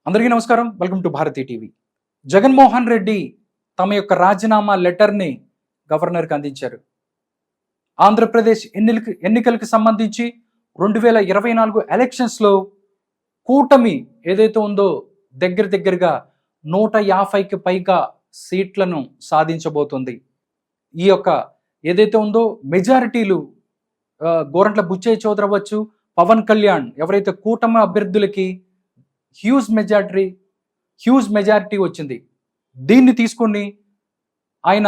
అందరికీ నమస్కారం. Welcome to Bharathi TV. Jaganmohan Reddy తమ యొక్క రాజీనామా లెటర్ని గవర్నర్కి అందించారు. ఆంధ్రప్రదేశ్ ఎన్నికలకు సంబంధించి 2024 ఎలక్షన్స్లో కూటమి ఏదైతే ఉందో దగ్గరగా 150కి పైగా సీట్లను సాధించబోతుంది. ఈ యొక్క ఏదైతే ఉందో మెజారిటీలు గోరంట్ల బుచ్చయ్య చౌదరి అవ్వచ్చు, పవన్ కళ్యాణ్ ఎవరైతే కూటమి అభ్యర్థులకి హ్యూజ్ మెజారిటీ వచ్చింది. దీన్ని తీసుకుని ఆయన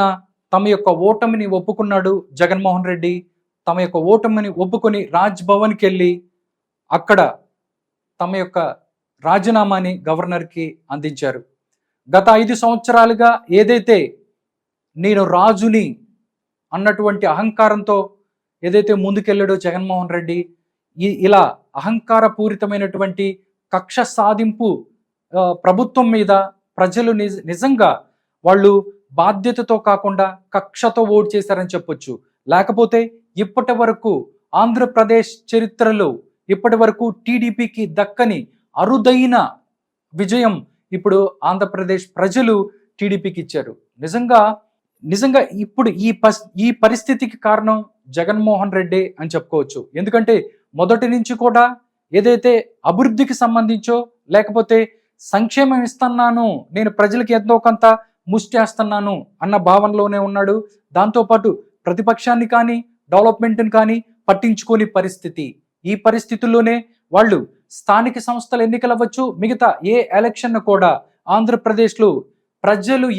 తమ యొక్క ఓటమిని ఒప్పుకున్నాడు. జగన్మోహన్ రెడ్డి తమ యొక్క ఓటమిని ఒప్పుకొని రాజ్ భవన్కి వెళ్ళి అక్కడ తమ యొక్క రాజీనామాని గవర్నర్కి అందించారు. గత 5 సంవత్సరాలుగా ఏదైతే నేను రాజుని అన్నటువంటి అహంకారంతో ఏదైతే ముందుకెళ్ళాడో జగన్మోహన్ రెడ్డి, ఇలా అహంకారపూరితమైనటువంటి కక్ష సాధింపు ప్రభుత్వం మీద ప్రజలు నిజంగా వాళ్ళు బాధ్యతతో కాకుండా కక్షతో ఓటు చేశారని చెప్పొచ్చు. లేకపోతే ఇప్పటి వరకు ఆంధ్రప్రదేశ్ చరిత్రలో ఇప్పటి వరకు టీడీపీకి దక్కని అరుదైన విజయం ఇప్పుడు ఆంధ్రప్రదేశ్ ప్రజలు టీడీపీకి ఇచ్చారు. నిజంగా ఇప్పుడు ఈ పరిస్థితికి కారణం జగన్మోహన్ రెడ్డి అని చెప్పుకోవచ్చు. ఎందుకంటే మొదటి నుంచి కూడా ఏదైతే అభివృద్ధికి సంబంధించో లేకపోతే సంక్షేమం ఇస్తున్నాను, నేను ప్రజలకి ఎంతో కొంత ముష్టేస్తున్నాను అన్న భావనలోనే ఉన్నాడు. దాంతోపాటు ప్రతిపక్షాన్ని కానీ డెవలప్మెంట్ని కానీ పట్టించుకోని పరిస్థితి. ఈ పరిస్థితుల్లోనే వాళ్ళు స్థానిక సంస్థల ఎన్నికలు అవ్వచ్చు, మిగతా ఏ ఎలక్షన్ కూడా ఆంధ్రప్రదేశ్లో ప్రజలు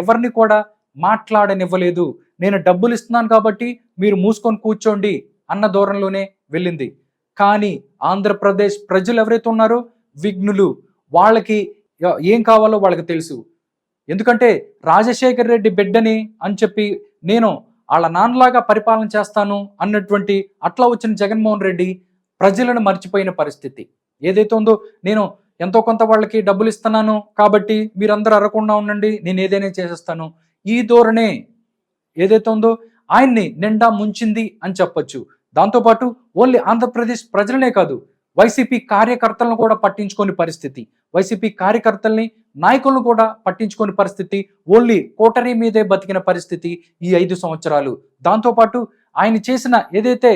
ఎవరిని కూడా మాట్లాడనివ్వలేదు. నేను డబ్బులు ఇస్తున్నాను కాబట్టి మీరు మూసుకొని కూర్చోండి అన్న దూరంలోనే వెళ్ళింది. కానీ ఆంధ్రప్రదేశ్ ప్రజలు ఎవరైతే ఉన్నారో విఘ్నులు, వాళ్ళకి ఏం కావాలో వాళ్ళకి తెలుసు. ఎందుకంటే రాజశేఖర్ రెడ్డి బిడ్డని అని చెప్పి నేను వాళ్ళ నాన్నలాగా పరిపాలన చేస్తాను అన్నటువంటి అట్లా వచ్చిన జగన్మోహన్ రెడ్డి ప్రజలను మర్చిపోయిన పరిస్థితి ఏదైతే ఉందో, నేను ఎంతో కొంత వాళ్ళకి డబ్బులు ఇస్తున్నాను కాబట్టి మీరందరూ అరకుండా ఉండండి, నేను ఏదైనా చేసేస్తాను, ఈ ధోరణే ఏదైతే ఉందో ఆయన్ని నిండా ముంచింది అని చెప్పొచ్చు. దాంతోపాటు ఓన్లీ ఆంధ్రప్రదేశ్ ప్రజలనే కాదు, వైసీపీ కార్యకర్తలను కూడా పట్టించుకోని పరిస్థితి, వైసీపీ కార్యకర్తల్ని నాయకులను కూడా పట్టించుకోని పరిస్థితి, ఓన్లీ కోటరీ మీదే బతికిన పరిస్థితి ఈ 5 సంవత్సరాలు. దాంతోపాటు ఆయన చేసిన ఏదైతే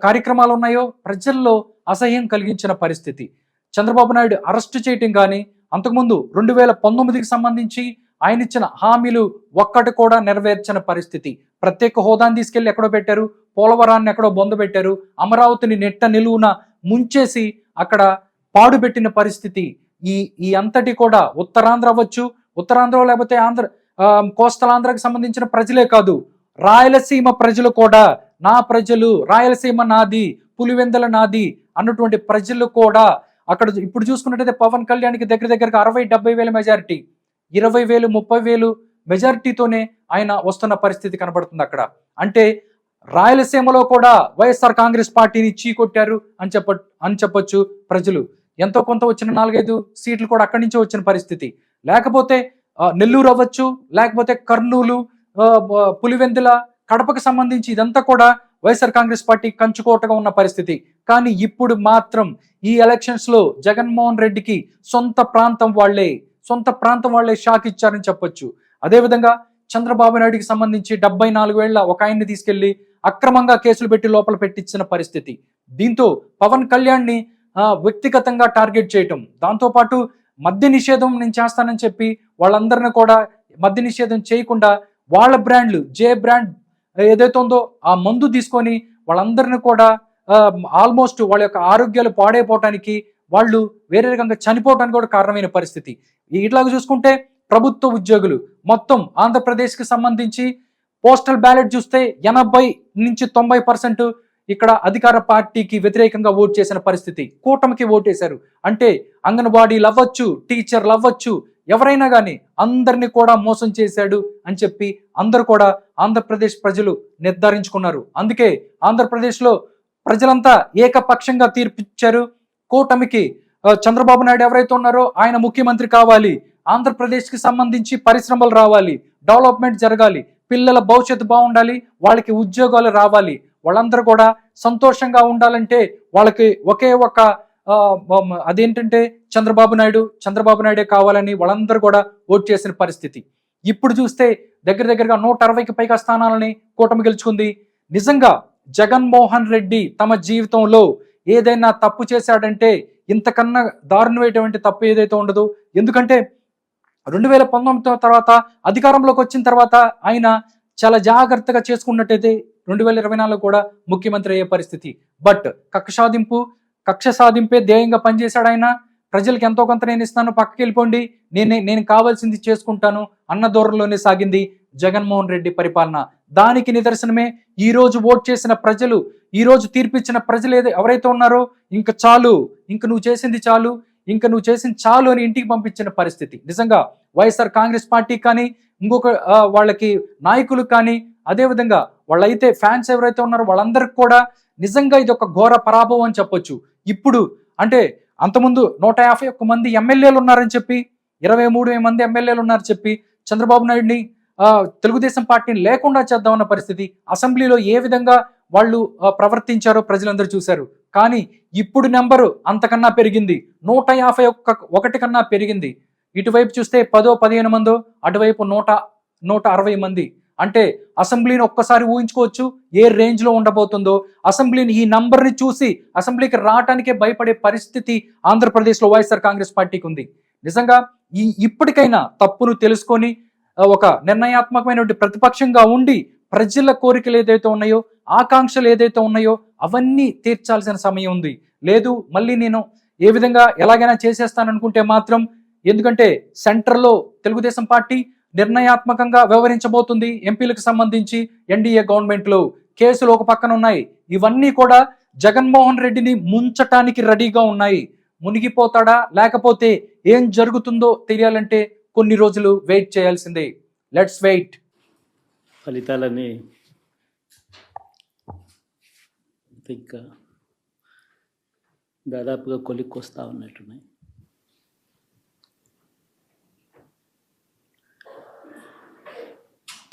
కార్యక్రమాలు ఉన్నాయో ప్రజల్లో అసహ్యం కలిగించిన పరిస్థితి. చంద్రబాబు నాయుడు అరెస్టు చేయటం కానీ, అంతకుముందు 2019కి సంబంధించి ఆయన ఇచ్చిన హామీలు ఒక్కటి కూడా నెరవేర్చిన పరిస్థితి. ప్రత్యేక హోదాను తీసుకెళ్లి ఎక్కడో పెట్టారు, పోలవరాన్ని ఎక్కడో బొంద పెట్టారు, అమరావతిని నెట్ట నిలువున ముంచేసి అక్కడ పాడుపెట్టిన పరిస్థితి. ఈ అంతటి కూడా ఉత్తరాంధ్ర అవ్వచ్చు, ఉత్తరాంధ్ర లేకపోతే కోస్తలాంధ్రకి సంబంధించిన ప్రజలే కాదు, రాయలసీమ ప్రజలు కూడా, నా ప్రజలు, రాయలసీమ నాది, పులివెందల నాది అన్నటువంటి ప్రజలు కూడా అక్కడ ఇప్పుడు చూసుకున్నట్టయితే పవన్ కళ్యాణ్కి దగ్గరగా 60-70 వేల మెజారిటీ, 20,000 30,000 మెజారిటీతోనే ఆయన వస్తున్న పరిస్థితి కనబడుతుంది అక్కడ. అంటే రాయలసీమలో కూడా వైఎస్ఆర్ కాంగ్రెస్ పార్టీని చీకొట్టారు అని చెప్పొచ్చు ప్రజలు. ఎంతో కొంత వచ్చిన 4-5 సీట్లు కూడా అక్కడి నుంచే వచ్చిన పరిస్థితి. లేకపోతే నెల్లూరు అవ్వచ్చు, లేకపోతే కర్నూలు, పులివెందుల, కడపకు సంబంధించి ఇదంతా కూడా వైఎస్ఆర్ కాంగ్రెస్ పార్టీ కంచుకోటగా ఉన్న పరిస్థితి. కానీ ఇప్పుడు మాత్రం ఈ ఎలక్షన్స్లో జగన్మోహన్ రెడ్డికి సొంత ప్రాంతం వాళ్ళే షాక్ ఇచ్చారని చెప్పొచ్చు. అదేవిధంగా చంద్రబాబు నాయుడికి సంబంధించి 74 ఏళ్ల ఒక ఆయన్ని తీసుకెళ్లి అక్రమంగా కేసులు పెట్టి లోపల పెట్టించిన పరిస్థితి. దీంతో పవన్ కళ్యాణ్ని వ్యక్తిగతంగా టార్గెట్ చేయటం, దాంతోపాటు మద్య నిషేధం నేను చేస్తానని చెప్పి వాళ్ళందరినీ కూడా మద్య నిషేధం చేయకుండా వాళ్ళ బ్రాండ్లు జే బ్రాండ్ ఏదైతే ఉందో ఆ మందు తీసుకొని వాళ్ళందరినీ కూడా ఆల్మోస్ట్ వాళ్ళ యొక్క ఆరోగ్యాలు పాడైపోవటానికి, వాళ్ళు వేరే రకంగా చనిపోవటానికి కూడా కారణమైన పరిస్థితి. ఇట్లాగా చూసుకుంటే ప్రభుత్వ ఉద్యోగులు మొత్తం ఆంధ్రప్రదేశ్కి సంబంధించి పోస్టల్ బ్యాలెట్ చూస్తే 80-90% ఇక్కడ అధికార పార్టీకి వ్యతిరేకంగా ఓటు చేసిన పరిస్థితి, కూటమికి ఓటేశారు. అంటే అంగన్వాడీలు అవ్వచ్చు, టీచర్లు అవ్వచ్చు, ఎవరైనా కానీ అందరినీ కూడా మోసం చేశాడు అని చెప్పి అందరూ కూడా ఆంధ్రప్రదేశ్ ప్రజలు నిర్ధారించుకున్నారు. అందుకే ఆంధ్రప్రదేశ్లో ప్రజలంతా ఏకపక్షంగా తీర్పిచ్చారు. కూటమికి చంద్రబాబు నాయుడు ఎవరైతే ఉన్నారో ఆయన ముఖ్యమంత్రి కావాలి, ఆంధ్రప్రదేశ్కి సంబంధించి పరిశ్రమలు రావాలి, డెవలప్మెంట్ జరగాలి, పిల్లల భవిష్యత్తు బాగుండాలి, వాళ్ళకి ఉద్యోగాలు రావాలి, వాళ్ళందరూ కూడా సంతోషంగా ఉండాలంటే వాళ్ళకి ఒకే ఒక అదేంటంటే చంద్రబాబు నాయుడే కావాలని వాళ్ళందరూ కూడా ఓట్ చేసిన పరిస్థితి. ఇప్పుడు చూస్తే దగ్గరగా 160కి పైగా స్థానాలని కూటమి గెలుచుకుంది. నిజంగా జగన్మోహన్ రెడ్డి తమ జీవితంలో ఏదైనా తప్పు చేశాడంటే ఇంతకన్నా దారుణమైనటువంటి తప్పు ఏదైతే ఉండదు. ఎందుకంటే 2019 తర్వాత అధికారంలోకి వచ్చిన తర్వాత ఆయన చాలా జాగ్రత్తగా చేసుకున్నట్టయితే 2024 కూడా ముఖ్యమంత్రి అయ్యే పరిస్థితి. బట్ కక్ష సాధింపే ధ్యేయంగా పనిచేశాడు ఆయన. ప్రజలకు ఎంతో కొంత నేను ఇస్తాను, పక్కకి వెళ్ళిపోండి, నేను కావాల్సింది చేసుకుంటాను అన్న ధోరణిలోనే సాగింది జగన్మోహన్ రెడ్డి పరిపాలన. దానికి నిదర్శనమే ఈ రోజు ఓట్ చేసిన ప్రజలు, ఈ రోజు తీర్పిచ్చిన ప్రజలు ఎవరైతే ఉన్నారో ఇంక చాలు, ఇంక నువ్వు చేసింది చాలు అని ఇంటికి పంపించిన పరిస్థితి. నిజంగా వైఎస్ఆర్ కాంగ్రెస్ పార్టీ కానీ ఇంకొక వాళ్ళకి నాయకులు కానీ అదేవిధంగా వాళ్ళైతే ఫ్యాన్స్ ఎవరైతే ఉన్నారో వాళ్ళందరికీ కూడా నిజంగా ఇది ఒక ఘోర పరాభవం అని చెప్పొచ్చు. ఇప్పుడు అంటే అంతకుముందు 151 మంది ఎమ్మెల్యేలు ఉన్నారని చెప్పి 23 మంది ఎమ్మెల్యేలు ఉన్నారని చెప్పి చంద్రబాబు నాయుడిని తెలుగుదేశం పార్టీని లేకుండా చేద్దామన్న పరిస్థితి. అసెంబ్లీలో ఏ విధంగా వాళ్ళు ప్రవర్తించారో ప్రజలందరూ చూశారు. కానీ ఇప్పుడు నెంబరు అంతకన్నా పెరిగింది, 151 కన్నా పెరిగింది. ఇటువైపు చూస్తే 10-15 మందో, అటువైపు 160 మంది. అంటే అసెంబ్లీని ఒక్కసారి ఊహించుకోవచ్చు ఏ రేంజ్ లో ఉండబోతుందో. అసెంబ్లీని ఈ నంబర్ని చూసి అసెంబ్లీకి రావడానికే భయపడే పరిస్థితి ఆంధ్రప్రదేశ్లో వైఎస్ఆర్ కాంగ్రెస్ పార్టీకి ఉంది. నిజంగా ఇప్పటికైనా తప్పును తెలుసుకొని ఒక నిర్ణయాత్మకమైన ప్రతిపక్షంగా ఉండి ప్రజల కోరికలు ఏదైతే ఉన్నాయో, ఆకాంక్షలు ఏదైతే ఉన్నాయో అవన్నీ తీర్చాల్సిన సమయం ఉంది. లేదు మళ్ళీ నేను ఏ విధంగా ఎలాగైనా చేసేస్తాననుకుంటే మాత్రం, ఎందుకంటే సెంటర్లో తెలుగుదేశం పార్టీ నిర్ణయాత్మకంగా వ్యవహరించబోతుంది. ఎంపీలకు సంబంధించి ఎన్డీఏ గవర్నమెంట్లో కేసులు ఒక పక్కన ఉన్నాయి. ఇవన్నీ కూడా జగన్మోహన్ రెడ్డిని ముంచటానికి రెడీగా ఉన్నాయి. మునిగిపోతాడా లేకపోతే ఏం జరుగుతుందో తెలియాలంటే కొన్ని రోజులు వెయిట్ చేయాల్సిందే. Let's wait. ఫలితాలని ఇంకా దాదాపుగా కొలిక్కొస్తా ఉన్నట్టున్నాయి.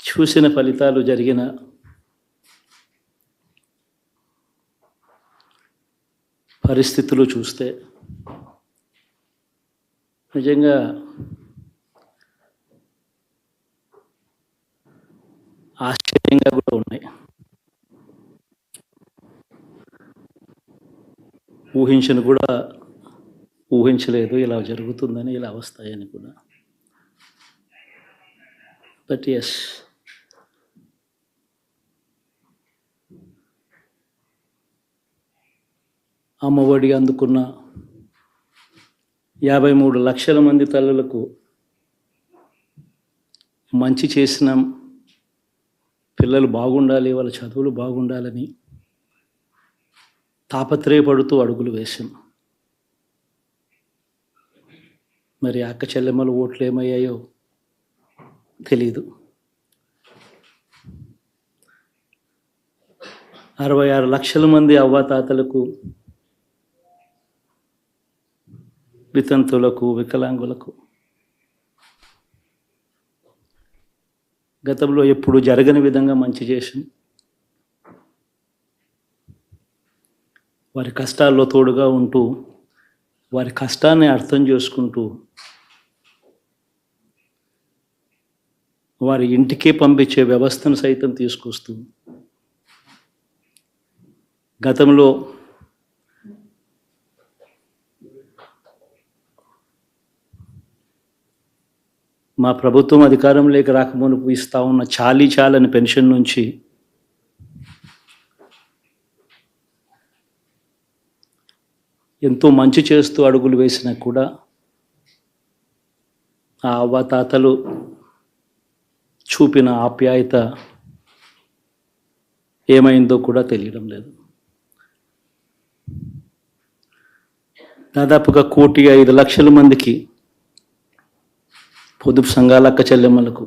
చూసిన ఫలితాలు జరిగిన పరిస్థితులు చూస్తే నిజంగా ఆశ్చర్యంగా కూడా ఉన్నాయి. ఊహించలేదు ఇలా జరుగుతుందని, ఇలా వస్తాయని కూడా. బట్ ఎస్, అమ్మఒడి అందుకున్న 53 లక్షల మంది తల్లులకు మంచి చేసిన, పిల్లలు బాగుండాలి, వాళ్ళ చదువులు బాగుండాలని తాపత్రయపడుతూ అడుగులు వేశాం. మరి అక్క చెల్లెమ్మల ఓట్లు ఏమయ్యాయో తెలీదు. 66 లక్షల మంది అవ్వాతాతలకు, వితంతులకు, వికలాంగులకు గతంలో ఎప్పుడు జరగని విధంగా మంచి చేశాం. వారి కష్టాల్లో తోడుగా ఉంటూ, వారి కష్టాన్ని అర్థం చేసుకుంటూ, వారి ఇంటికే పంపించే వ్యవస్థను సైతం తీసుకొస్తూ, గతంలో మా ప్రభుత్వం అధికారంలోకి రాకమునుపు ఇస్తా ఉన్న చాలని పెన్షన్ నుంచి ఎంతో మంచి చేస్తూ అడుగులు వేసినా కూడా ఆ అవ్వాతాతలు చూపిన ఆప్యాయత ఏమైందో కూడా తెలియడం లేదు. దాదాపుగా 1,05,00,000 మందికి పొదుపు సంఘాల అక్క చెల్లెమ్మలకు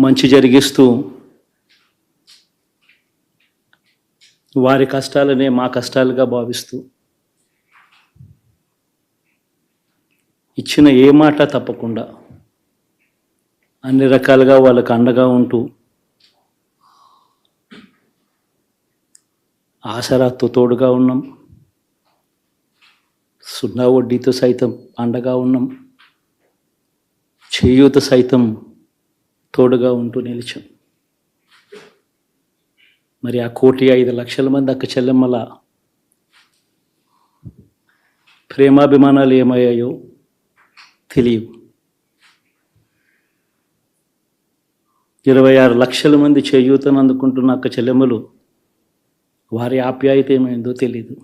మంచి జరిగిస్తూ, వారి కష్టాలనే మా కష్టాలుగా భావిస్తూ, ఇచ్చిన ఏ మాట తప్పకుండా అన్ని రకాలుగా వాళ్ళకు అండగా ఉంటూ ఆసరాతో తోడుగా ఉన్నాం, సున్నా వడ్డీతో సైతం అండగా ఉన్నాం, చేయూత సైతం తోడుగా ఉంటూ నిలిచాం. మరి ఆ 1,05,00,000 మంది అక్క చెల్లెమ్మల ప్రేమాభిమానాలు ఏమయ్యాయో తెలియవు. 26 లక్షల మంది చేయూతను అందుకుంటున్న అక్క చెల్లెమ్మలు వారి ఆప్యాయత ఏమైందో తెలియదు.